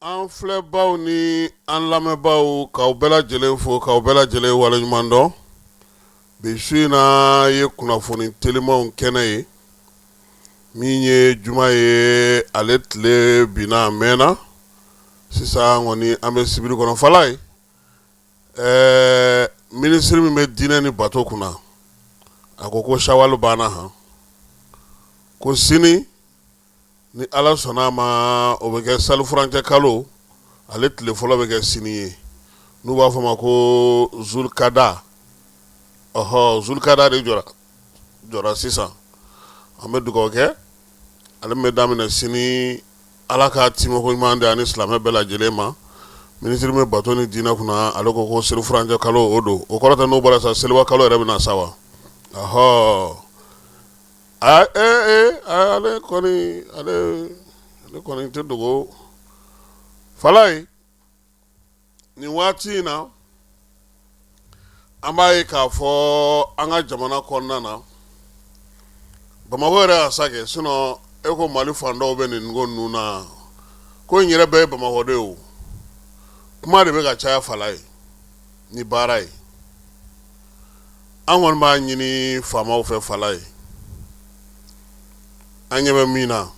An filɛbaw ni an lamɛnbaw k'aw bɛɛ lajɛlen fo k'aw bɛɛ lajɛlen waleɲuman dɔn. Bi su in na ye kunnafoni telimanw kɛnɛ ye min ye juma ye ale tile binna a mɛnna sisan kɔni an bɛ sibiri kɔnɔ fala ye minisiri min bɛ diinɛ ni bato kunna a ko sawali banna han ko sini ni ala sɔnna a ma o bɛ kɛ salifurancɛ kalo ale tile fɔlɔ bɛ kɛ sini ye n'u b'a fɔ ma ko zulkada zulkada de jɔra sisan an bɛ dugawu kɛ ale bɛ daminɛ sini ala ka timoko ɲuman di ani silamɛ bɛɛ lajɛlen ma minisiri bɛ bato ni diinɛ kunna ale ko selifurancɛ kalo o don o kɔrɔ tɛ n'o bɔra sa seliba kalo yɛrɛ bɛna sa wa ale kɔni tɛ dogo fala ye nin waati in na an b'a ye k'a fɔ an ka jamana kɔnɔna na Bamakɔ yɛrɛ y'a sa kɛ sinon e ko Mali fan dɔw bɛ nin ko ninnu na ko in yɛrɛ bɛɛ ye Bamakɔ de ye o kuma de bɛ ka caya fala ye ni baara ye an kɔni b'a ɲini faamaw fɛ fala ye an ɲɛ bɛ min na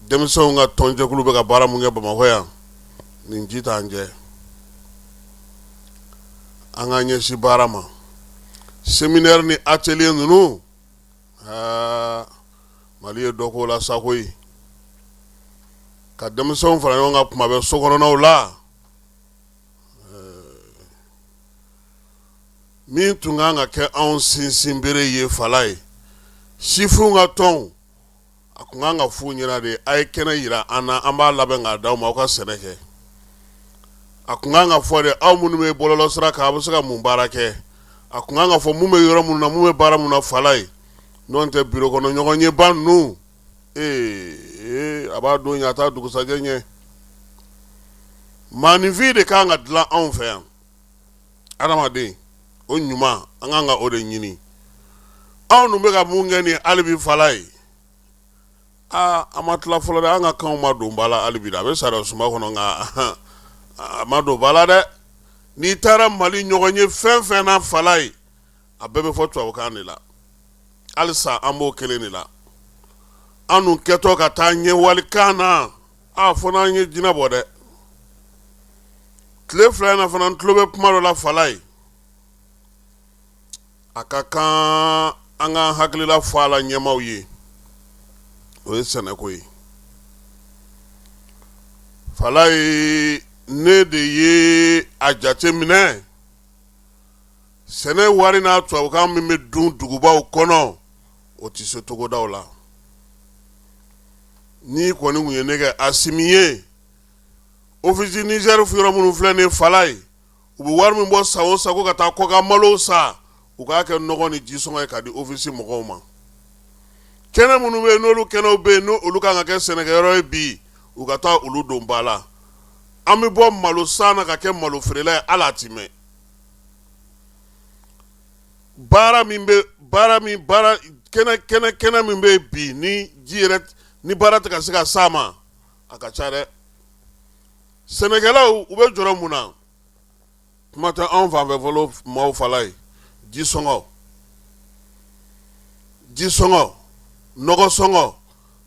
denmisɛnw ka tɔnjɛkulu bɛ ka baara mun kɛ Bamakɔ yan nin ji t'an jɛ an ka ɲɛsin baara ma séminaire ni atelier ninnu Mali ye dɔ k'o la sako ye ka denmisɛnw fara ɲɔgɔn kan kuma bɛ so kɔnɔnaw la min tun kan ka kɛ anw sinsin bere ye fala ye sifinw ka tɔn a kun kan ka f'u ɲɛna de a ye kɛnɛ yira an na an b'a labɛn k'a d'aw ma aw ka sɛnɛ kɛ a kun kan ka fɔ de aw minnu bɛ bɔlɔlɔsira kan a bɛ se ka mun baara kɛ a kun kan ka fɔ mun bɛ yɔrɔ minnu na mun bɛ baara minnu na fala ye n'o tɛ biro kɔnɔ ɲɔgɔn ye ba ninnu a b'a don ɲɛ a t'a dugusajɛ ɲɛ maaninfin de kan ka dilan anw fɛ yan adamaden o ɲuman an kan ka o de ɲini anw dun bɛ ka mun kɛ nin hali bi fala ye a ma tila fɔlɔ dɛ an ka kanw ma don ba la hali bi a bɛ sariya sunba kɔnɔ nka a ma don ba la dɛ n'i taara Mali ɲɔgɔn ye fɛn fɛn na fala ye a bɛɛ bɛ fɔ tubabukan de la halisa an b'o kelen de la an dun kɛtɔ ka taa ɲɛwalikan na fɔ n'an ye jinɛ bɔ dɛ tile fila in na fana n tulo bɛ kuma dɔ la fala ye a ka kan an ka hakilila fɔ a la ɲɛmaaw ye o ye sɛnɛko ye fala ye ne de ye a jate minɛ sɛnɛ wari n'a tubabukan min bɛ dun dugubaw kɔnɔ o tɛ se togodaw la ni kɔni kun ye ne kɛ Asimi ye ofisi Niger yɔrɔ minnu filɛ nin ye fala ye u bɛ wari min bɔ san o san ko ka taa kɔkan malo san u k'a kɛ nɔgɔ ni jisɔngɔ ye ka di ofisi mɔgɔw ma kɛnɛ minnu bɛ yen n'olu kɛnɛw bɛ yen n'olu kan ka kɛ sɛnɛkɛyɔrɔ ye bi u ka taa olu don ba la an bɛ bɔ malo san na ka kɛ malo feerela ye hali a ti mɛn kɛnɛ min bɛ bi ni ji yɛrɛ ni baara tɛ ka se ka s'a ma a ka ca dɛ sɛnɛkɛlaw u bɛ jɔrɔ mun na kuma tɛ anw fan fɛ fɔlɔ maaw fala ye jisɔngɔ nɔgɔsɔngɔ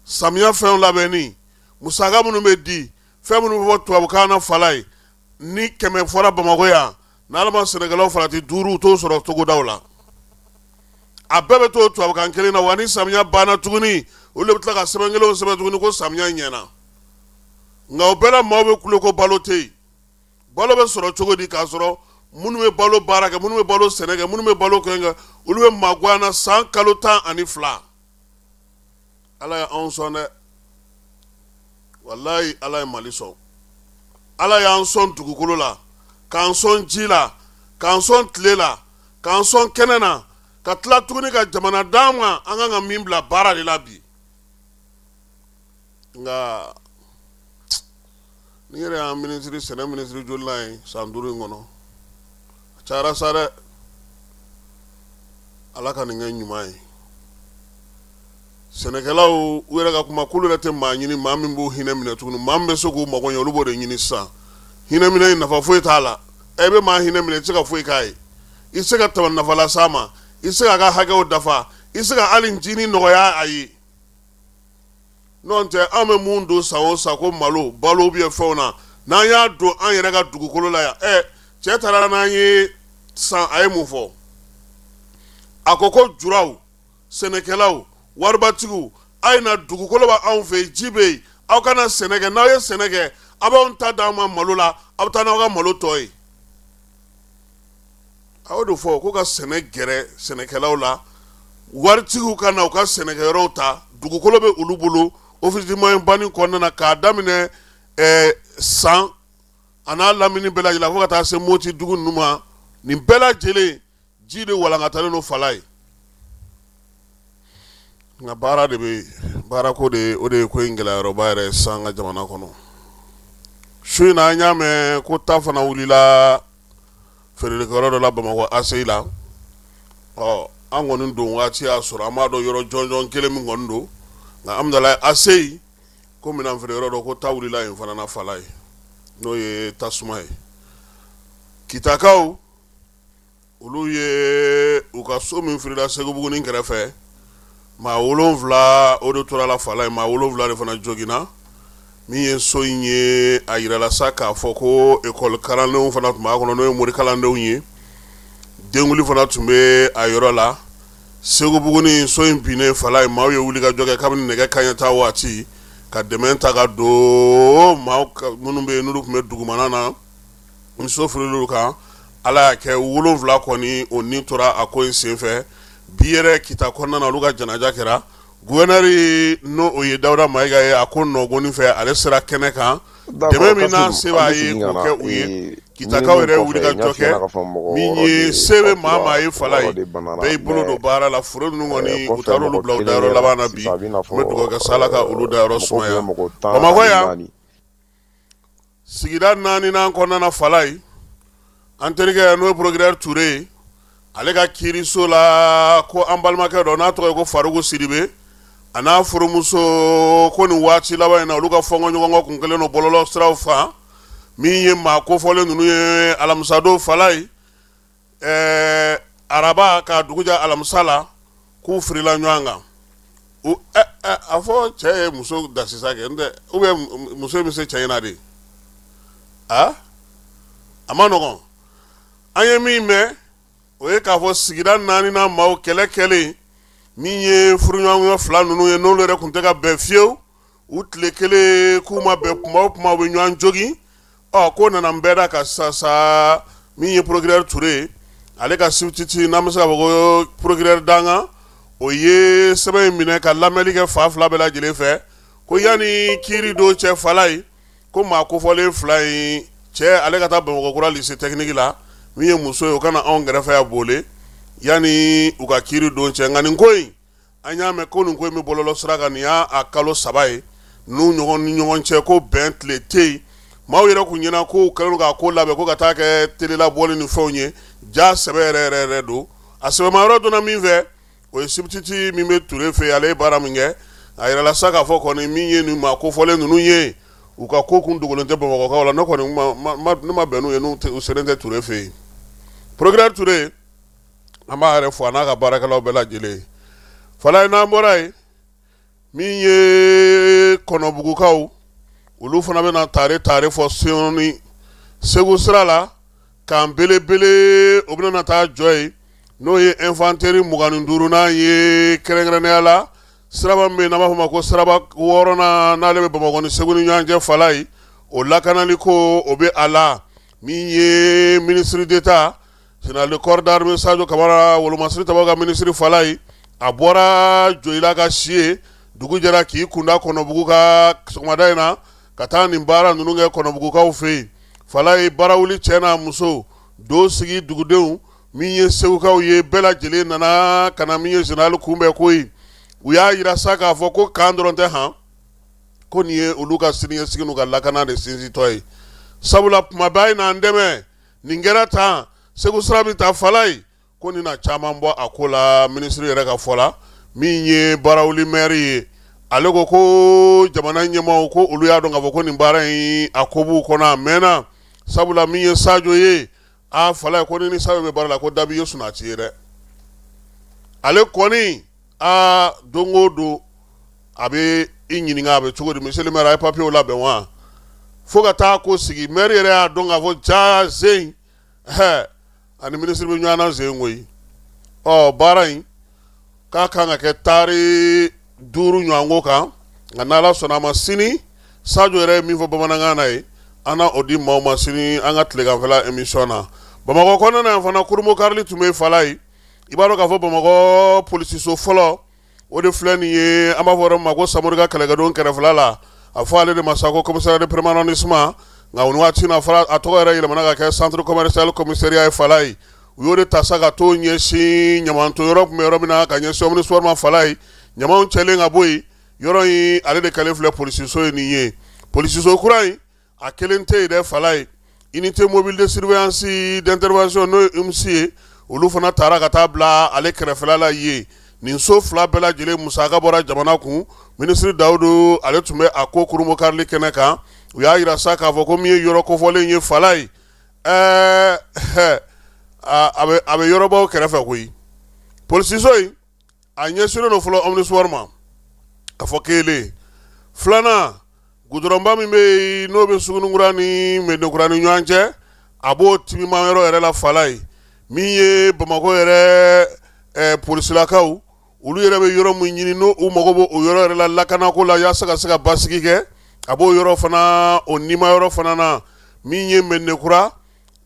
samiya fɛnw labɛnni musaka minnu bɛ di fɛn minnu bɛ fɔ tubabukan na fala ye ni 100 fɔra Bamakɔ yan n'ala ma sɛnɛkɛlaw farati 5 u t'o sɔrɔ togodaw la a bɛɛ bɛ to tubabukan kelen na wa ni samiya banna tuguni olu de bɛ tila ka sɛbɛn kelenw sɛbɛn tuguni ko samiya ɲɛna nka o bɛɛ la maaw bɛ kule ko balo tɛ yen balo bɛ sɔrɔ cogo di k'a sɔrɔ minnu bɛ balo baara kɛ minnu bɛ balo sɛnɛ kɛ minnu bɛ balo kɛ olu bɛ maagoya na san kalo 12 ala ye anw sɔn dɛ walayi ala ye Mali sɔn ala y'an sɔn dugukolo la k'an sɔn ji la k'an sɔn tile la k'an sɔn kɛnɛ na ka tila tuguni ka jamana d'an ma an kan ka min bila baara de la bi nka ni yɛrɛ y'an minisiri sɛnɛ minisiri joli la ye san 5 in kɔnɔ a cayara sa dɛ ala ka nin kɛ ɲuman ye sɛnɛkɛlaw u yɛrɛ ka kuma k'olu yɛrɛ tɛ maa ɲini maa min b'u hinɛ minɛ tuguni maa min bɛ se k'u mago ɲɛ olu b'o de ɲini sisan hinɛ minɛ in nafa foyi t'a la e bɛ maa hinɛ minɛ i tɛ se ka foyi k'a ye i tɛ se ka tɛmɛ nafa la s'a ma i tɛ se k'a ka hakɛw dafa i tɛ se ka hali jini nɔgɔya a ye n'o tɛ an bɛ mun don san o san ko malo balo fɛnw na n'an y'a don an yɛrɛ ka dugukolo la yan cɛ taara n'an ye san a ye mun fɔ a ko juraw sɛnɛkɛlaw waribatigiw a ye na dugukolo b'anw fɛ yen ji bɛ yen aw kana sɛnɛ kɛ n'aw ye sɛnɛ kɛ a b'anw ta d'an ma malo la aw bɛ taa n'aw ka malo tɔ ye a y'o de fɔ ko ka sɛnɛ gɛrɛ sɛnɛkɛlaw la waritigiw ka na u ka sɛnɛkɛyɔrɔw ta dugukolo bɛ olu bolo office moyen banni kɔnɔna na k'a daminɛ san a n'a lamini bɛɛ lajɛlen fo ka taa se moti dugu ninnu ma nin bɛɛ lajɛlen ji de walankatalen don fala ye nka baara de bɛ baarako de o de ye ko in gɛlɛyayɔrɔba yɛrɛ san ka jamana kɔnɔ su in na an y'a mɛn ko ta fana wulila feerelikɛyɔrɔ dɔ la bamakɔ ACI la an kɔni don waati y'a sɔrɔ an b'a dɔn yɔrɔ jɔnjɔn kelen min kɔni don nka alhamdulilayi ACI ko minɛn feereyɔrɔ dɔ ko ta wulila yen fana na fala ye n'o ye tasuma ye kitakaw olu ye u ka so min feerela Segubugu kɛrɛfɛ maa 7 o de tora la fala ye maa 7 de fana joginna min ye so in ye a yirala sa k'a fɔ ko école kalandenw fana tun b'a kɔnɔ n'o ye mori kalandenw ye denwuli fana tun bɛ a yɔrɔ la Segubugu ni so in binnen fala ye maaw ye wuli ka jɔ kɛ kabini nɛgɛ kanɲɛ ta waati ka dɛmɛ ta ka don maaw minnu bɛ yen n'olu tun bɛ dugumana na ni so firila kan ala y'a kɛ 7 kɔni o ni tora a ko in senfɛ bi yɛrɛ kita kɔnɔna na olu ka janaja kɛra gouverneur n'o o ye Dawuda Mayiga ye a ko nɔgɔnni fɛ ale sera kɛnɛ kan dɛmɛ min na se b'a ye k'o kɛ u ye kitakaw yɛrɛ wuli ka jɔ kɛ min ye se bɛ maa ye fala ye bɛɛ y'i bolo don baara la foro ninnu kɔni u taara olu bila u dayɔrɔ laban na bi n bɛ dugawu kɛ sa Ala ka olu dayɔrɔ sumaya Bamakɔ yan sigida 4nan kɔnɔna na fala ye an terikɛ n'o ye Procureur Ture ale ka kiiriso la ko an balimakɛ dɔ n'a tɔgɔ ye ko Faruku Sidibe a n'a furumuso ko nin waati laban in na olu ka fɔnkɔɲɔgɔnkɔ kun kelen don bɔlɔlɔ siraw fan min ye maa kofɔlen ninnu ye alamisadon fala ye araba ka dugu jɛ alamisa la k'u firila ɲɔgɔn kan a fɔ cɛ ye muso dasisa kɛ ntɛ ou bien muso bɛ se cɛ in na de a ma nɔgɔn an ye min mɛn o ye k'a fɔ sigida 4nan maaw kɛlɛ kɛlen min ye furuɲɔgɔnkɔ 2 ninnu ye n'olu yɛrɛ tun tɛ ka bɛn fiyewu u tile kelen k'u ma bɛn kuma o kuma u bɛ ɲɔgɔn jogin ko nana n bɛɛ da ka sa min ye Procureur Ture ale ka substitut n'an bɛ se ka fɔ ko Procureur Danga o ye sɛbɛn in minɛ ka lamɛnni kɛ fan 2 bɛɛ lajɛlen fɛ ko yanni kiiri don cɛ fala ye ko maa kofɔlen 2 in cɛ ale ka taa Bamakɔkura lycée technique la min ye muso ye o kana anw kɛrɛfɛ ya bole yanni u ka kiiri don cɛ nka nin ko in an y'a mɛn ko nin ko in bɛ bɔlɔlɔ sira kan nin y'a kalo 3 ye n'u ɲɔgɔn ni ɲɔgɔn cɛ ko bɛn tile tɛ yen maaw yɛrɛ kun ɲɛna ko kɛlen k'a ko labɛn ko ka taa kɛ telelabɔli ni fɛnw ye ja sɛbɛ yɛrɛ don a sɛbɛmayɔrɔ donna min fɛ o ye substitut min bɛ Ture fɛ ale ye baara min kɛ a yɛrɛla sa k'a fɔ kɔni min ye nin maa kofɔlen ninnu ye u ka ko kun dogolen tɛ Bamakɔkaw la ne kɔni ne ma bɛn n'u ye n'u selen tɛ Ture fɛ yen Procureur Ture an b'a yɛrɛ fɔ a n'a ka baarakɛlaw bɛɛ lajɛlen fala ye n'an bɔra yen min ye Kɔnɔbugukaw olu fana bɛna tare fɔ Seyɔrɔni Segu sira la k'an belebele o bɛna taa jɔ yen n'o ye infanteri 25nan ye kɛrɛnkɛrɛnnenya la siraba min bɛ yen n'an b'a fɔ o ma ko siraba 6nan n'ale bɛ Bamakɔ ni Segu ni ɲɔgɔn cɛ fala ye o lakanali ko o bɛ a la min ye ministre d'État général de corps d'armée Sadio Kamara Wolomasiri Tabako ka ministre fala ye a bɔra Joyila ka si ye dugu jɛra k'i kunda Kɔnɔbugu ka sɔgɔmada in na ka taa nin baara ninnu kɛ Kɔnɔbugukaw fɛ yen fala ye barawuli cɛ n'a muso do sigi dugudenw min ye Segukaw ye bɛɛ lajɛlen nana ka na min ye général kunbɛn ko ye u y'a yira sa k'a fɔ ko kan dɔrɔn tɛ han ko nin ye olu ka siniɲɛsigi n'u ka lakana de sinzitɔ ye sabula kuma bɛɛ a ye n'an dɛmɛ nin kɛra tan Segu sira bɛ taa fala ye ko nin na caman bɔ a ko la ministre yɛrɛ ka fɔ la min ye barawuli maire ye ale ko jamana ɲɛmaaw ko olu y'a dɔn k'a fɔ ko nin baara in a ko b'u kɔnɔ a mɛnna sabula min ye Sadio ye fala ye ko ni Sadio bɛ baara la ko da b'i ye Sunati ye dɛ ale kɔni don o don a bɛ i ɲininka a bɛ cogo di monsieur le maire a ye papier labɛn wa fo ka taa ko sigi maire yɛrɛ y'a dɔn k'a fɔ jaa Zen ani ministre bɛ ɲɔgɔn na Zen koyi baara in k'a kan ka kɛ tari 5 ɲɔgɔnko kan nka n'Ala sɔnna a ma sini Sadio yɛrɛ ye min fɔ bamanankan na ye an na o di maaw ma sini an ka tileganfɛla émission na Bamakɔ kɔnɔna yan fana kurumo karili tun bɛ fala ye i b'a dɔn k'a fɔ Bamakɔ polisiso fɔlɔ o de filɛ nin ye an b'a fɔ yɔrɔ min ma ko Samori ka kɛlɛkɛdenw kɛrɛfɛla la a fɔ ale de ma sa ko commissariat de permanentisement nka o ni waati na fara a tɔgɔ yɛrɛ yɛlɛmana ka kɛ centre commercial commissariat ye fala ye u y'o de ta sa ka t'o ɲɛsin ɲamanton yɔrɔ tun bɛ yɔrɔ min na ka ɲɛsin omnisports ma fala ye ɲamaw cɛlen ka bɔ yen yɔrɔ in ale de kɛlen filɛ polisiso ye nin ye polisiso kura in a kelen tɛ yen dɛ fala ye unité mobile de surveillance d'intervention n'o ye UMS ye olu fana taara ka taa bila ale kɛrɛfɛla la yen nin so fila bɛɛ lajɛlen musaka bɔra jamana kun ministre Dawudu ale tun bɛ a ko kurumo karili kɛnɛ kan u y'a yira sa k'a fɔ ko min ye yɔrɔ kofɔlen ye fala ye a bɛ yɔrɔbaw kɛrɛfɛ koyi polisiso in a ɲɛsinnen don fɔlɔ omnisports ma a fɔ kelen filanan goudronba min bɛ yen n'o bɛ Sugunikura ni Mɛdinakura ni ɲɔgɔn cɛ a b'o timima yɔrɔ yɛrɛ la fala ye min ye Bamakɔ yɛrɛ polisilakaw olu yɛrɛ bɛ yɔrɔ min ɲini n'u mago b'o yɔrɔ yɛrɛ la lakanako la yaasa ka se ka basigi kɛ a b'o yɔrɔ fana o nima yɔrɔ fana na min ye Mɛdinakura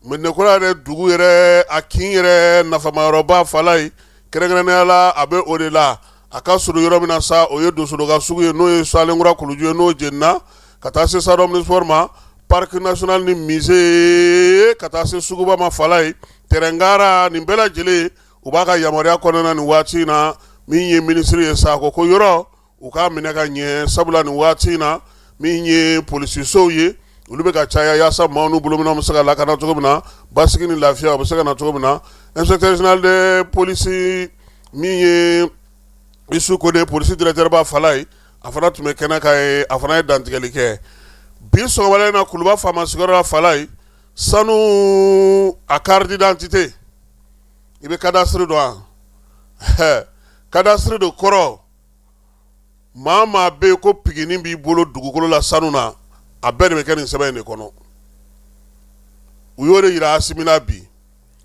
yɛrɛ dugu yɛrɛ a kin yɛrɛ nafamayɔrɔba fala ye kɛrɛnkɛrɛnnenya la a bɛ o de la a ka surun yɔrɔ min na sa o ye Dosodoka sugu ye n'o ye Salenkura Kuluju ye n'o jenina ka taa se stade omnisports ma parc national ni musée ka taa se suguba ma fala ye terɛngara nin bɛɛ lajɛlen u b'a ka yamaruya kɔnɔna nin waati in na min ye ministre ye sa ko yɔrɔ u k'a minɛ ka ɲɛ sabula nin waati in na min ye polisisow ye olu bɛ ka caya yaasa maaw n'u bolominɛw bɛ se ka lakana cogo min na basigi ni lafiya u bɛ se ka na cogo min na inspecteur général de police min ye Isu Kone polisi directeur ba fala ye a fana tun bɛ kɛnɛ kan ye a fana ye dantigɛli kɛ bi sɔgɔmada in na Kuluba faama sigiyɔrɔ la fala ye sanu a carte d'identité i bɛ cadastre dɔn wa cadastre de kɔrɔ maa maa bɛ yen ko pigini b'i bolo dugukolo la sanu na a bɛɛ de bɛ kɛ nin sɛbɛn in de kɔnɔ u y'o de yira Asimina bi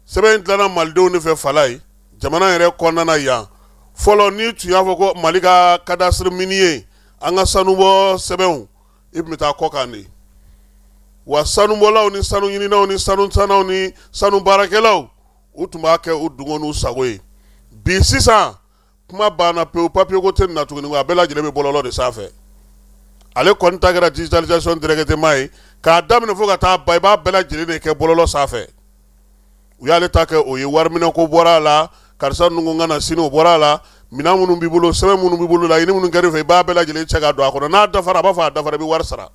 sɛbɛn in dilanna malidenw de fɛ fala ye jamana yɛrɛ kɔnɔna na yan fɔlɔ ni tun y'a fɔ ko Mali ka cadastre minier an ka sanubɔ sɛbɛnw i tun bɛ taa kɔ kan de wa sanubɔlaw ni sanu ɲininaw ni sanu tanaw ni sanu baarakɛlaw u tun b'a kɛ u dungo n'u sago ye bi sisan kuma banna pewu papier ko tɛ nin na tuguni a bɛɛ lajɛlen bɛ bɔlɔlɔ de sanfɛ ale kɔni ta kɛra digitalisation directement ye k'a daminɛ fo ka taa ban i b'a bɛɛ lajɛlen de kɛ bɔlɔlɔ sanfɛ u y'ale ta kɛ o ye wariminɛko bɔra a la karisa nungu ka na sini o bɔra a la minɛn minnu b'i bolo sɛbɛn minnu b'i bolo la ɲini minnu kɛr'i fɛ i b'a bɛɛ lajɛlen cɛ ka don a kɔnɔ n'a dafara a b'a fɔ a dafara i bɛ wari sara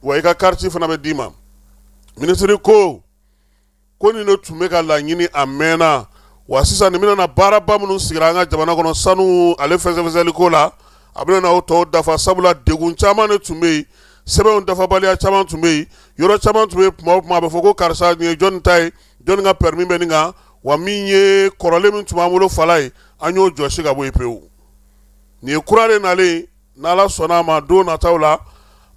wa i ka carte fana bɛ d'i ma ministre ko nin de tun bɛ ka laɲini a mɛnna wa sisan nin bɛna baaraba minnu sigira an ka jamana kɔnɔ sanu ale fɛsɛfɛsɛli ko la a bɛna o tɔw dafa sabula degun caman de tun bɛ yen sɛbɛnw dafabaliya caman tun bɛ yen yɔrɔ caman tun bɛ yen tuma o tuma a bɛ fɔ ko karisa nin ye jɔnni ta ye jɔnni ka permis bɛ nin kan wa min ye kɔrɔlen min tun b'an bolo fala ye an y'o jɔsi ka bɔ yen pewu nin ye kura de nalen n'Ala sɔnna a ma don nataw la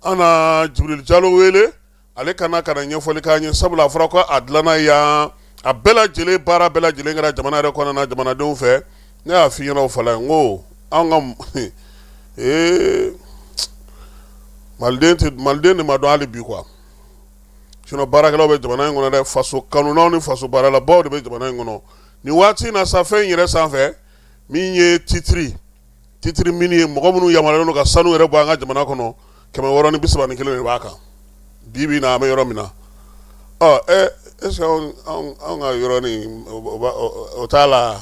an na Jibril Jalo wele ale kana ɲɛfɔli k'an ye sabula a fɔra ko a dilanna yan a bɛɛ lajɛlen baara bɛɛ lajɛlen kɛra jamana yɛrɛ kɔnɔna na jamanadenw fɛ ne y'a f'i ɲɛna o fala ye n ko an ka maliden de ma dɔn hali bi quoi sinon baarakɛlaw bɛ jamana in kɔnɔ dɛ faso kanunaw ni faso baaralabaw de bɛ jamana in kɔnɔ nin waati in na sa fɛn in yɛrɛ sanfɛ min ye titiri mini ye mɔgɔ minnu yamaruyalen don ka sanu yɛrɛ bɔ an ka jamana kɔnɔ 631 de b'a kan bi bi na an bɛ yɔrɔ min na est-ce que anw ka yɔrɔ nin o t'a la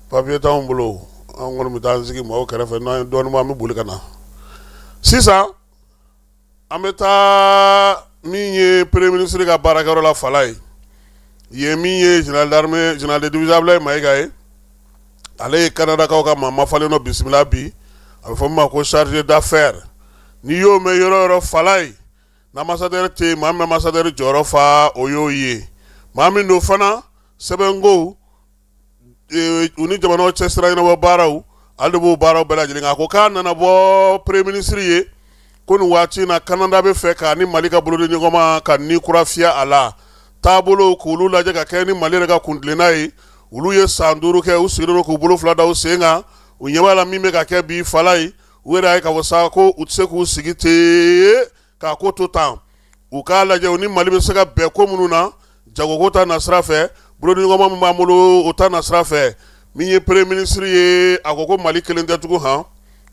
papier t'anw bolo an kɔni bɛ taa an sigi mɔgɔw kɛrɛfɛ n'an ye dɔɔnin bɔ an bɛ boli ka na sisan an bɛ taa min ye premier ministre ka baarakɛyɔrɔ la fala ye yen min ye général d'armée général de division Abdoulaye Mayiga ye ale Canada kaw ka mama faleno bismillah bi a bɛ fɔ min ma ko chargé d'affaires n'i y'o mɛn yɔrɔ yɔrɔ falay na ambassadeur te maa min ambassadeur jɔyɔrɔ fa o y'o ye maa min don fana sɛbɛnko u ni jamanaw cɛsira ɲɛnabɔ baaraw ale de b'o baaraw bɛɛ lajɛlen a ko k'a nana bɔ premier ministre ye ko nin waati na Canada bɛ fɛ ka ni Mali ka bolodi ɲɔgɔn ma ka ni kura fiyɛ a la taabolo k'olu lajɛ ka kɛ ni Mali yɛrɛ ka kuntilenna ye olu ye san 5 kɛ u sigilen don k'u bolo fila da u sen kan u ɲɛ b'a la min bɛ ka kɛ bi fala ye u yɛrɛ ye k'a fɔ sa ko u tɛ se k'u sigi ten k'a ko to tan u k'a lajɛ u ni Mali bɛ se ka bɛn ko minnu na jagoko ta na sira fɛ bolodi ɲɔgɔnma min b'an bolo o ta na sira fɛ min ye premier ministre ye a ko Mali kelen tɛ tugun han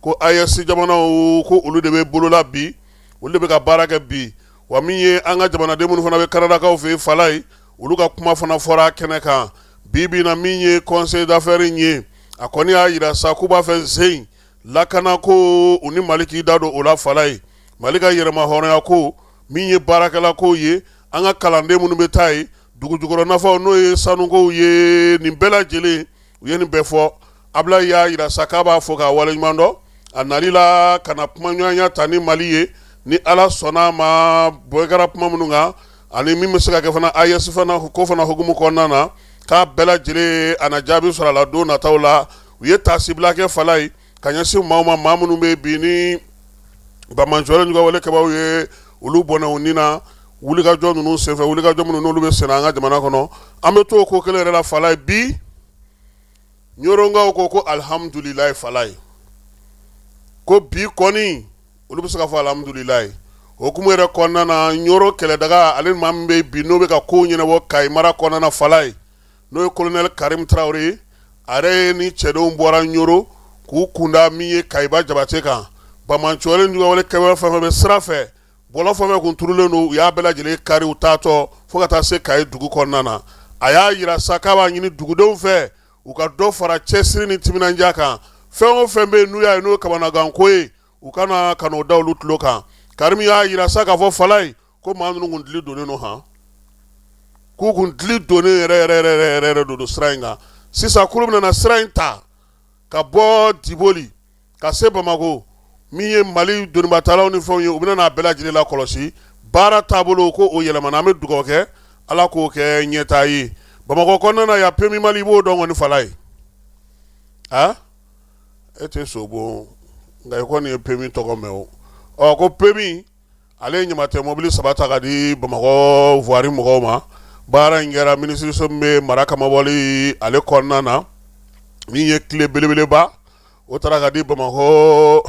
ko AES jamanaw ko olu de bɛ bolola bi olu de bɛ ka baara kɛ bi wa min ye an ka jamanaden minnu fana bɛ Canadakaw fɛ yen fala ye olu ka kuma fana fɔra kɛnɛ kan bi na min ye conseil d'affaires ye a kɔni y'a yira sa k'u b'a fɛ zen lakana ko u ni Mali k'i da don o la fala ye Mali ka yɛrɛma hɔrɔnya ko min ye baarakɛla ko ye an ka kalanden minnu bɛ taa ye dugujukɔrɔ nafaw n'o ye sanukow ye nin bɛɛ lajɛlen u ye nin bɛɛ fɔ Ablaye y'a yira sa k'a b'a fɔ k'a waleɲuman dɔn a nali la ka na kuma ɲɔgɔnya ta ni Mali ye ni Ala sɔnna ma bɔ kɛra kuma minnu kan ani min bɛ se ka kɛ fana AES fana ko fana hukumu kɔnɔna na k'a bɛɛ lajɛlen a na jaabi sɔrɔ a la don nataw la u ye taasibila kɛ fala ye ka ɲɛsin maaw ma maa minnu bɛ bi ni bamanjɔlen ɲuman wale kɛbaw ye olu bɔnna u ni na wulikajɔ ninnu senfɛ wulikajɔ minnu n'olu bɛ senna an ka jamana kɔnɔ an bɛ to o ko kelen yɛrɛ la fala ye bi ɲɔrɔnkaw ko alhamdulilayi fala ye ko bi kɔni olu bɛ se ka fɔ alhamdulilayi hukumu yɛrɛ kɔnɔna na ɲɔrɔ kɛlɛdaga ale maa min bɛ bi n'o bɛ ka kow ɲɛnabɔ Kayi mara kɔnɔna na fala ye n'o ye colonel Karim Traoré a yɛrɛ ye ni cɛdenw bɔra ɲɔrɔ k'u kunda min ye Kayiba Jabate kan bamanjɔlen ɲuman wale kɛbaw fɛn fɛn bɛ sira fɛ bɔlɔ fɛn fɛn kun turulen don u y'a bɛɛ lajɛlen kari u taatɔ fo ka taa se Kayi dugu kɔnɔna na a y'a yira sa k'a b'a ɲini dugudenw fɛ u ka dɔ fara cɛsiri ni timinandiya kan fɛn o fɛn bɛ yen n'u y'a ye n'o ye kamanaganko ye u kana n'o da olu tulo kan Karim y'a yira sa k'a fɔ fala ye ko maa ninnu kun dili donnen don han k'u kun dili donnen yɛrɛ don sira in kan sisan k'olu bɛna sira in ta ka bɔ Diboli ka se Bamako min ye Mali donibatalaw ni fɛnw ye u bɛna n'a bɛɛ lajɛlen la kɔlɔsi baara taabolo ko o yɛlɛmana an bɛ dugawu kɛ Ala k'o kɛ ɲɛtaa ye Bamako kɔnɔna na ya PMI Mali i b'o dɔn kɔni fala ye e tɛ sobo nka i kɔni ye PMI tɔgɔ mɛn o ko PMI ale ye ɲamatɛ mobili 3 ta ka di Bamakɔ voirie mɔgɔw ma baara in kɛra minisiriso min bɛ mara kamabɔli ale kɔnɔna na min ye tile belebeleba o taara ka di Bamakɔ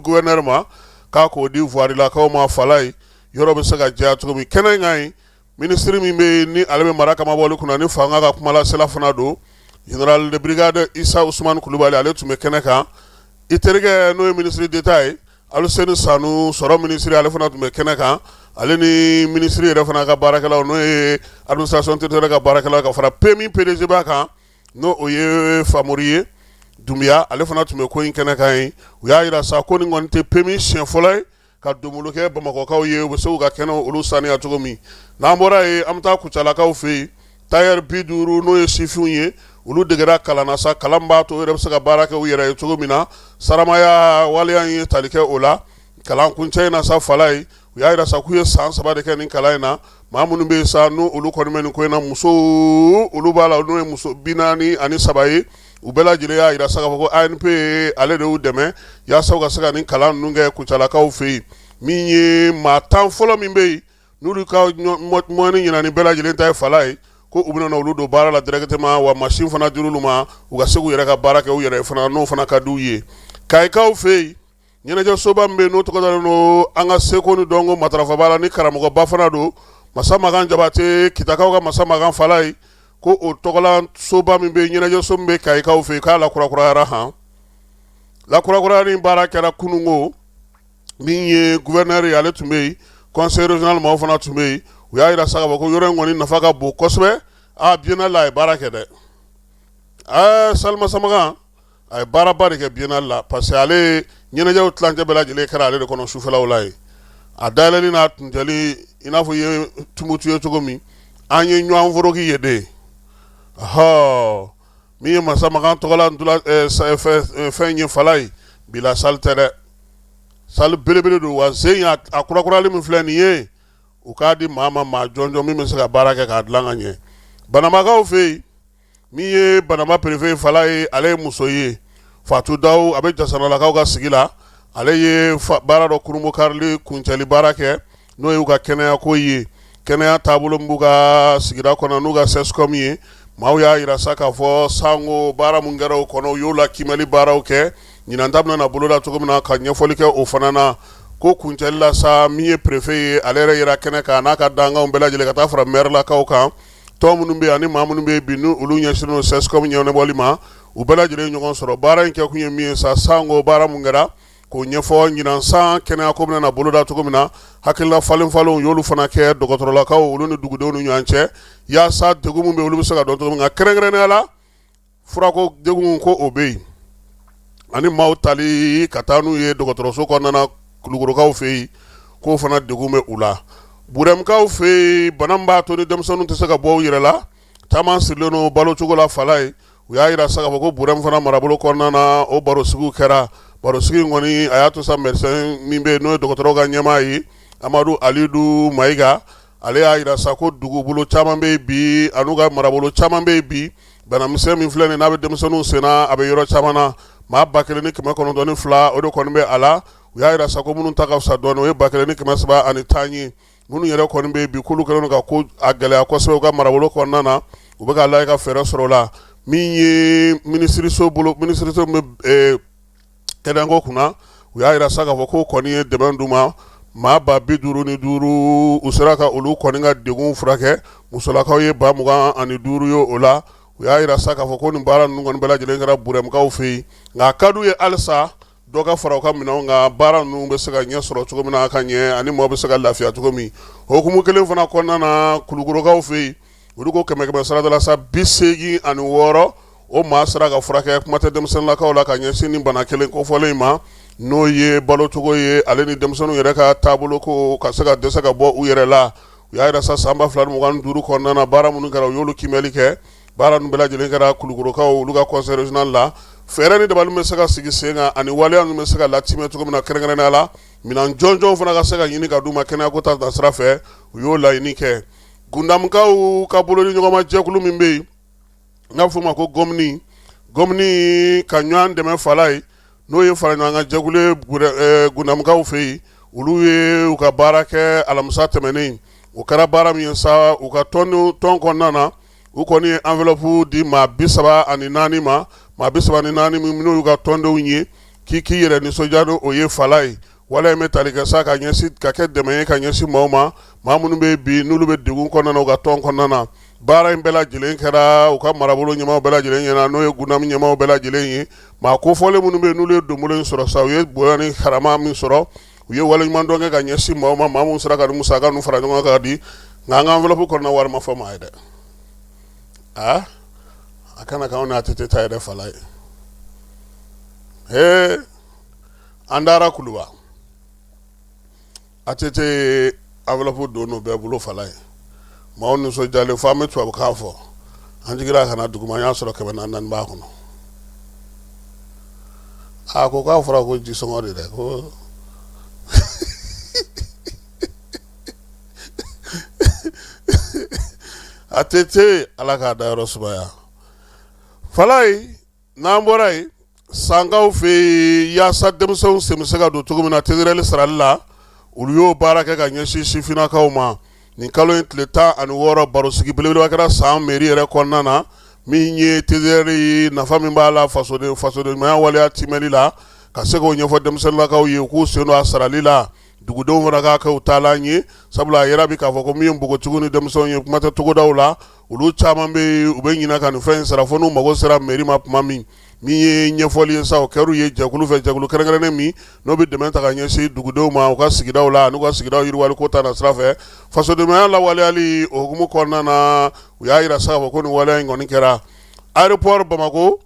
gouverneur ma k'a k'o di voirie lakaw ma fala ye yɔrɔ bɛ se ka jɛya cogo min kɛnɛ in kan yen minisiri min bɛ yen ni ale bɛ mara kamabɔli kunna ni fanga ka kumalasela fana don général de brigade Issa Ousmane Kulubali ale tun bɛ kɛnɛ kan i terikɛ n'o ye ministre d'État ye Aluseni Sanu sɔrɔ minisiri ale fana tun bɛ kɛnɛ kan ale ni minisiri yɛrɛ fana ka baarakɛlaw n'o ye administration territoriale ka baarakɛlaw ka fara PMI PDG ba kan n'o o ye Famori ye Dumbuya ale fana tun bɛ ko in kɛnɛ kan ye u y'a yira sa ko nin kɔni tɛ PMI siɲɛ fɔlɔ ye ka donbolo kɛ Bamakɔkaw ye u bɛ se k'u ka kɛnɛw olu saniya cogo min n'an bɔra yen an bɛ taa Kucalakaw fɛ yen tailleur 50 n'o ye sifinw ye olu degera kalan na sa kalan b'a to u yɛrɛ bɛ se ka baara kɛ u yɛrɛ ye cogo min na saramaya waleya ye tali kɛ o la kalan kuncɛ in na sa fala ye u y'a yira sa k'u ye san 3 de kɛ nin kalan in na maa minnu bɛ yen sa n'o olu kɔni bɛ nin ko in na musow olu b'a la n'o ye muso 43 ye u bɛɛ lajɛlen y'a yira sa k'a fɔ ko ANP ale de y'u dɛmɛ yaasa u ka se ka nin kalan ninnu kɛ Kucalakaw fɛ yen min ye maa 10 fɔlɔ min bɛ yen n'olu ka mɔni ɲina nin bɛɛ lajɛlen ta ye fala ye ko u bɛna olu don baara la directement wa machine fana dir'olu ma u ka se k'u yɛrɛ ka baara kɛ u yɛrɛ fana n'o fana ka d'u ye Kayikaw fɛ yen ɲɛnajɛ soba min bɛ yen n'o tɔgɔ dalen don an ka seko ni dɔnko matarafabaa la ni karamɔgɔba fana don Masa Magan Jabate Kitakaw ka Masa Magan fala ye ko o tɔgɔla soba min bɛ yen ɲɛnajɛ so min bɛ Kayikaw fɛ yen k'a lakurakurayara han lakurakuraya ni baara kɛra kununko min ye gouverneur ye ale tun bɛ yen conseil régional maaw fana tun bɛ yen u y'a yira sa k'a fɔ ko yɔrɔ in kɔni nafa ka bon kosɛbɛ biennale la a ye baara kɛ dɛ Salima Samagan a ye baaraba de kɛ biennale la parce que ale ɲɛnajɛw tilancɛ bɛɛ lajɛlen kɛra ale de kɔnɔ sufɛlaw la ye a dayɛlɛli n'a tuntɛli i n'a fɔ i ye tumutu ye cogo min an ye ɲɔgɔn foroki ye de min ye masa makan tɔgɔla ndula fɛn ye fala ye bila sali tɛ dɛ sali belebele don wa sen a kurakurali min filɛ nin ye u k'a di maa ma maa jɔnjɔn min bɛ se ka baara kɛ k'a dilan ka ɲɛ banamakaw fɛ yen min ye banama perefe fala ye ale ye muso ye Fatu Daw a bɛ Jasanalakaw ka sigi la ale ye baara dɔ kurunbo karili kuncɛli baara kɛ n'o ye u ka kɛnɛya ko ye kɛnɛya taabolo min b'u ka sigida kɔnɔ n'u ka CESCOM ye maaw y'a yira sa k'a fɔ sango baara mun kɛra o kɔnɔ u y'o la kimɛli baaraw kɛ ɲinan ta bɛna bolo la cogo min na ka ɲɛfɔli kɛ o fana na ko kuncɛli la sa min ye prefe ye ale yɛrɛ yira kɛnɛ kan n'a ka dankanw bɛɛ lajɛlen ka taa fara maire-lakaw kan tɔn minnu bɛ yen ani maa minnu bɛ yen bi n'olu ɲɛsinnen don CESCOM ɲɛnabɔli ma u bɛɛ lajɛlen ɲɔgɔn sɔrɔ baara in kɛ kun ye min ye sa sango baara mun kɛra k'o ɲɛfɔ ɲinan san kɛnɛya ko bɛna bolo da cogo min na hakilila falen falenw y'olu fana kɛ dɔgɔtɔrɔlakaw olu ni dugudenw ni ɲɔgɔn cɛ yaasa degun min bɛ olu bɛ se ka dɔn cogo min nka kɛrɛnkɛrɛnnenya la furako degun ko o bɛ yen ani maaw tali ka taa n'u ye dɔgɔtɔrɔso kɔnɔna na Kulukorokaw fɛ yen k'o fana degun bɛ u la Burɛmukaw fɛ yen bana min b'a to ni denmisɛnninw tɛ se ka bɔ u yɛrɛ la caman sirilen don balo cogo la fala ye u y'a yira sa k'a fɔ ko Burɛmu fana marabolo kɔnɔna na o barosigiw kɛra barosigi in kɔni a y'a to sa médecin min bɛ yen n'o ye dɔgɔtɔrɔw ka ɲɛmaa ye Amadu Alidu Mayiga ale y'a yira sa ko dugubolo caman bɛ yen bi an'u ka marabolo caman bɛ yen bi banamisɛn min filɛ nin n'a bɛ denmisɛnninw senna a bɛ yɔrɔ caman na maa 1902 o de kɔni bɛ a la u y'a yira sa ko minnu ta ka fisa dɔɔni o ye 1910 ye minnu yɛrɛ kɔni bɛ yen bi k'olu kɛlen don ka ko a gɛlɛya kosɛbɛ u ka marabolo kɔnɔna na u bɛ k'a lajɛ ka fɛɛrɛ sɔrɔ o la min ye minisiriso min bɛ kɛnɛko kunna u y'a yira sa k'a fɔ k'o kɔni ye dɛmɛ d'u ma maa 55 u sera ka olu kɔni ka degun furakɛ musolakaw ye 25 ye o la u y'a yira sa k'a fɔ ko nin baara ninnu kɔni bɛɛ lajɛlen kɛra Burɛmukaw fɛ yen nka a ka d'u ye halisa dɔ ka fara u ka minɛnw kan baara ninnu bɛ se ka ɲɛ sɔrɔ cogo min na ka ɲɛ ani maaw bɛ se ka lafiya cogo min hukumu kelen fana kɔnɔna na Kulukorokaw fɛ yen olu ko 100 sarada la sa 86 o maa sera ka furakɛ kuma tɛ denmisɛnninlakaw la ka ɲɛsin nin bana kelen kofɔlen ma n'o ye balocogo ye ale ni denmisɛnninw yɛrɛ ka taabolo ko ka se ka dɛsɛ ka bɔ u yɛrɛ la u y'a yira sa san 2025 kɔnɔna na baara minnu kɛra u y'olu kimɛli kɛ baara ninnu bɛɛ lajɛlen kɛra Kulukorokaw olu ka conseil régional la fɛɛrɛ ni dabali bɛ se ka sigi sen kan ani waleya ninnu bɛ se ka latimɛ cogo min na kɛrɛnkɛrɛnnenya la minɛn jɔnjɔnw fana ka se ka ɲini ka d'u ma kɛnɛyako ta sira fɛ u y'o laɲini kɛ Gundamukaw ka bolo ni ɲɔgɔnma jɛkulu min bɛ yen n'a bɛ f'o ma ko gomini ka ɲɔgɔn dɛmɛ fala ye n'o ye fara ɲɔgɔn kan jɛkulu ye Gundamukaw fɛ yen olu ye u ka baara kɛ alamisa tɛmɛnen o kɛra baara min ye sa u ka tɔn kɔnɔna na u kɔni ye enveloppe di maa 34 ma maa 34 min n'o y'u ka tɔndenw ye k'i yɛrɛ nisɔndiya n'o o ye fala ye wala in bɛ tali kɛ sa ka kɛ dɛmɛ ye ka ɲɛsin maaw ma maa minnu bɛ bi n'olu bɛ degun kɔnɔna na u ka tɔn kɔnɔna na baara in bɛɛ lajɛlen kɛra u ka marabolo ɲɛmaaw bɛɛ lajɛlen ɲɛna n'o ye Gundamu ɲɛmaaw bɛɛ lajɛlen ye maa kofɔlen minnu bɛ yen n'olu ye donbolo in sɔrɔ sa u ye bonya ni karama min sɔrɔ u ye waleɲuman dɔn kɛ ka ɲɛsin maaw ma maa minnu sera ka ni musaka ninnu fara ɲɔgɔn kan ka di nka an ka enveloppe kɔnɔna wari ma fɔ maa ye dɛ a kana k'anw n'a tete ta yɛrɛ fala ye an dara Kuluba a tete enveloppe don n'o bɛɛ bolo fala ye maaw nisɔndiyalen fo an bɛ tubabukan fɔ an jigira ka na duguma an y'a sɔrɔ 400 b'a kɔnɔ a ko k'a fɔra ko jisɔngɔ de dɛ ko a tete ala k'a da yɔrɔ sumaya fala ye n'an bɔra yen sankaw fɛ yen yaasa denmisɛnw sen bɛ se ka don cogo min na tezerɛli sarali la olu y'o baara kɛ ka ɲɛsin sifinnakaw ma nin kalo in tile 16 barosigi belebeleba kɛra san mairie yɛrɛ kɔnɔna na min ye tezerɛli nafa min b'a la fasodenɲumanya waleya timɛli la ka se k'o ɲɛfɔ denmisɛnninlakaw ye u k'u sen don a sarali la dugudenw fana k'a kɛ u taalan ye sabula a yɛrɛ bi k'a fɔ ko min ye npogotigiw ni denmisɛnw ye kuma tɛ togodaw la olu caman bɛ yen u bɛ ɲina ka nin fɛn in sara fo n'u mago sera mairie ma tuma min ye ɲɛfɔli ye sa o kɛr'u ye jɛkulu fɛ jɛkulu kɛrɛnkɛrɛnnen min n'o bɛ dɛmɛ ta ka ɲɛsin dugudenw ma u ka sigidaw la n'u ka sigidaw yiriwali ko ta na sira fɛ fasodenɲumanya lawaleyali o hukumu kɔnɔna na u y'a yira sa k'a fɔ ko nin waleya in kɔni kɛra aéroport Bamako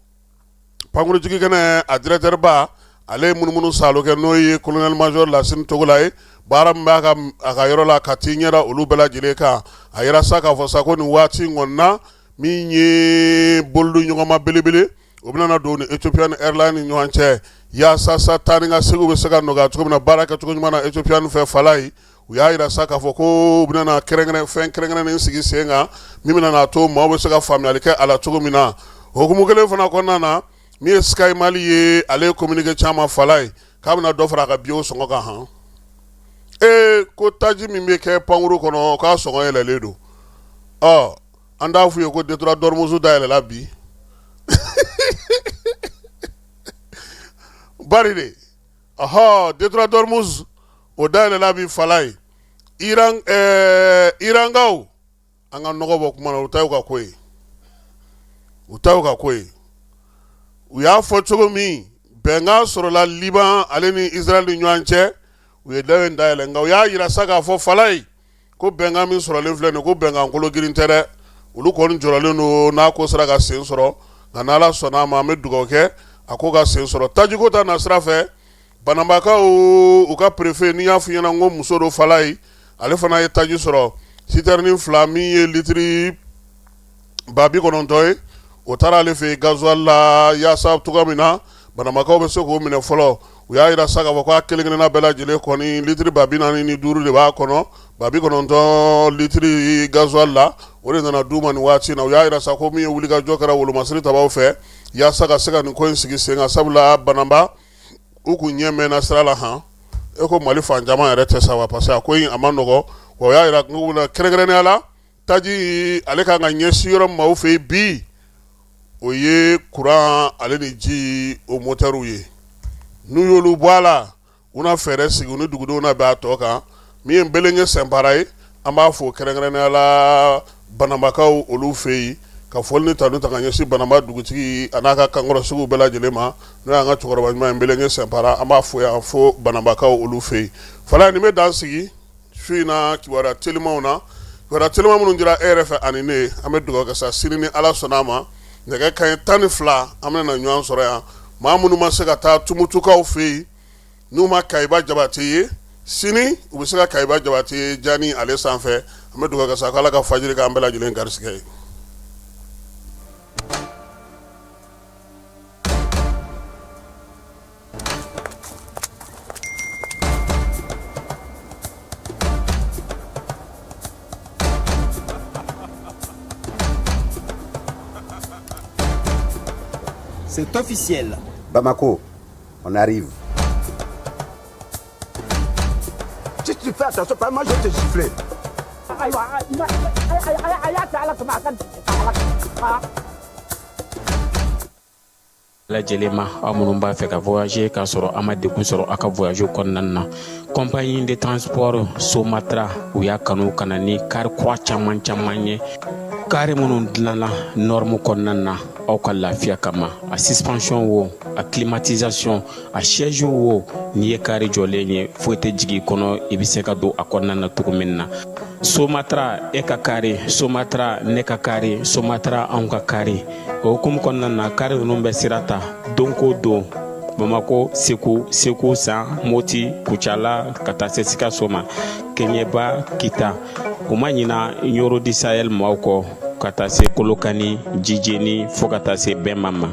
pankurunjigi kɛnɛ a directeur ba ale ye munumunu salo kɛ n'o ye colonel major Lasine Togola ye baara min b'a ka yɔrɔ la ka t'i ɲɛda olu bɛɛ lajɛlen kan a yira sa k'a fɔ sa ko nin waati in kɔni na min ye boldu ɲɔgɔnma belebele o bɛna na don ni Ethiopian Airlines ni ɲɔgɔn cɛ yaasa sa taa ni ka segiw bɛ se ka nɔgɔya cogo min na baara kɛ cogo ɲuman na Ethiopian fɛ Falaye u y'a yira sa k'a fɔ ko u bɛna na fɛn kɛrɛnkɛrɛnnen sigi sen kan min bɛna na to maaw bɛ se ka faamuyali kɛ a la cogo min na hukumu kelen fana kɔnɔna na min ye Sky Mali ye ale ye communiqué caman Falaye k'a bɛna dɔ fara a ka bio sɔngɔ kan han ko taji min bɛ kɛ pankuru kɔnɔ k'a sɔngɔ yɛlɛlen don an t'a f'u ye ko Detra Dormuzu dayɛlɛla bi bari de Detra Dormuz o dayɛlɛla bi Falaye Irangaw an ka nɔgɔ bɔ kuma na u ta y'u ka ko ye u y'a fɔ cogo min bɛnkan sɔrɔla Liban ale ni Israel ni ɲɔgɔn cɛ u ye da in dayɛlɛ nka u y'a yira sa k'a fɔ Falaye ko bɛnkan min sɔrɔlen filɛ nin ko bɛnkan kolo girin tɛ dɛ olu kɔni jɔrɔlen don n'a ko sera ka sen sɔrɔ nka n'Ala sɔnna a ma an bɛ dugawu kɛ a ko ka sen sɔrɔ tajiko ta na sira fɛ Bananbakaw u ka préfet ni y'a f'i ɲɛna ko muso do Falaye ale fana ye taji sɔrɔ citerne 2 min ye litiri 90 ye o taara ale fɛ gasoil la yaasa cogoya min na Bananbakaw bɛ se k'o minɛ fɔlɔ u y'a yira sa k'a fɔ ko a kelen-kelenna bɛɛ lajɛlen kɔni litiri 45 de b'a kɔnɔ 90 litiri gasoil la o de nana d'u ma nin waati in na u y'a yira sa ko min ye wulikajɔ kɛra wolomasiri tabaw fɛ yaasa ka se ka nin ko in sigi sen kan sabula Bananba u kun ɲɛ mɛnna sira la han ko Mali fan caman yɛrɛ tɛ sa wa parce que a ko in a ma nɔgɔ wa o y'a yira kɛrɛnkɛrɛnnenya la taji ale kan ka ɲɛsin yɔrɔ min ma u fɛ yen bi o ye courant ale ni ji o motɛriw ye n'u y'olu bɔ a la u na fɛɛrɛ sigi u ni dugudenw na bɛn a tɔ kan min ye Nbelenge Sɛnpara ye an b'a fɔ kɛrɛnkɛrɛnnenya la Bananbakaw olu fɛ yen ka fɔli ni tanu ta ka ɲɛsin Bananba dugutigi a n'a ka kankɔrɔsigiw bɛɛ lajɛlen ma n'o y'an ka cɛkɔrɔba ɲuman ye Nbelenge Sɛnpara an b'a fɔ yan fo Bananbakaw olu fɛ yen Falaye nin bɛ dan sigi su in na kibaruya telimanw na kibaruya telima minnu dira e yɛrɛ fɛ ani ne an bɛ dugawu kɛ sa sini ni Ala sɔnna a ma nɛgɛ kanɲɛ 12 an bɛna ɲɔgɔn sɔrɔ yan maa minnu ma se ka taa Tumutukaw fɛ yen n'u ma Kayiba Jabate ye sini u bɛ se ka Kayiba Jabate ye Jani ale sanfɛ an bɛ dugawu kɛ sa k'Ala ka fajiri k'an bɛɛ lajɛlen garisigɛ ye. C'est officiel. Bamako, on arrive. Si tu fais attention, moi je vais te gifler. lajɛlen ma aw minnu b'a fɛ ka voyager k'a sɔrɔ a ma degun sɔrɔ a ka voyage kɔnɔna na compagnie de transport Somatra u y'a kanu ka na ni kari kura caman ye kari minnu dilanna norme kɔnɔna na aw ka lafiya kama a suspension wo a climatisation a siège wo n'i ye kari jɔlen ye foyi tɛ jigin kɔnɔ i bɛ se ka don a kɔnɔna na cogo min na Somatra e ka kari Somatra ne ka kari Somatra anw ka kari o hukumu kɔnɔna na kari ninnu bɛ sira ta don ko don Bamako Segu San Moti Kucala ka taa se Sikaso ma Keɲeba Kita o ma ɲina Yoro di Sahel maaw kɔ ka taa se Kolokani Jijeni fo ka taa se Bɛnma ma